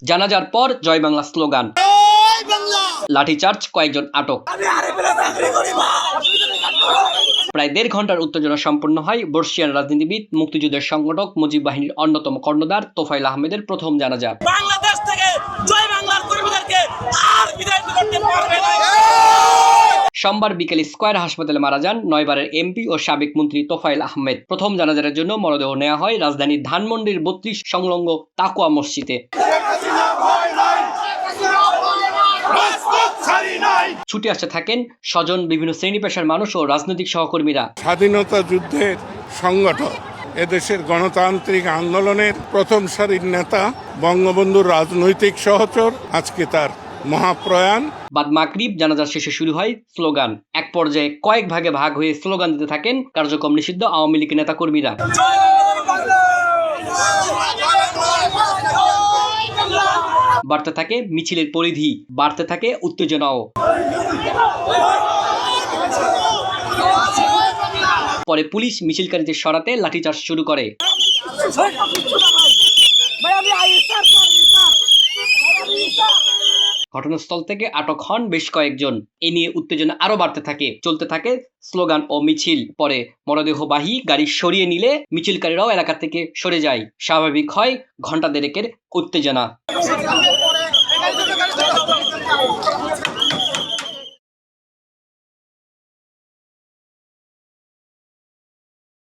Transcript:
জানাজার পর জয় বাংলা স্লোগান, লাঠিচার্জ, কয়েকজন আটক। প্রায় ১.৫ ঘন্টার উত্তেজনা সম্পন্ন হয় বর্ষিয়ান রাজনীতিবিদ, মুক্তিযুদ্ধের সংগঠক, মুজিব বাহিনীর অন্যতম কর্ণধার তোফায়েল আহমেদের প্রথম জানাজা। বাংলাদেশ থেকে জয় বাংলার কর্মীদেরকে আর বিদায় করতে পারবে না। সোমবার বিকেলে স্কয়ার হাসপাতালে মারা যান ৯ বারের এমপি ও সাবেক মন্ত্রী তোফায়েল আহমেদ। প্রথম জানাজার জন্য মরদেহ নেওয়া হয় রাজধানীর ধানমন্ডির ৩২ সংলগ্ন তাকওয়া মসজিদে। ছুটে আসতে থাকেন স্বজন, বিভিন্ন শ্রেণী পেশার মানুষ ও রাজনৈতিক সহকর্মীরা। স্বাধীনতা যুদ্ধের সংগঠক, এদেশের গণতান্ত্রিক আন্দোলনের প্রথম সারির নেতা, বঙ্গবন্ধুর রাজনৈতিক সহচর, আজকে তার মহাপ্রয়াণ। বাদ মাগরিব জানাজা শেষে শুরু হয় স্লোগান। এক পর্যায়ে কয়েক ভাগে ভাগ হয়ে স্লোগান দিতে থাকেন কার্যক্রম নিষিদ্ধ আওয়ামী লীগ নেতাকর্মীরা। বাড়তে থাকে মিছিলের পরিধি, বাড়তে থাকে উত্তেজনাও। পরে পুলিশ মিছিলকারীদের সরাতে লাঠিচার্জ শুরু করে। ঘটনাস্থল থেকে আটক হন বেশ কয়েকজন। এ নিয়ে উত্তেজনা আরো বাড়তে থাকে। চলতে থাকে স্লোগান ও মিছিল। পরে মরদেহবাহী গাড়ি সরিয়ে নিলে মিছিলকারীরাও এলাকা থেকে সরে যায়। স্বাভাবিক হয় ঘণ্টা দেড়েকের উত্তেজনা।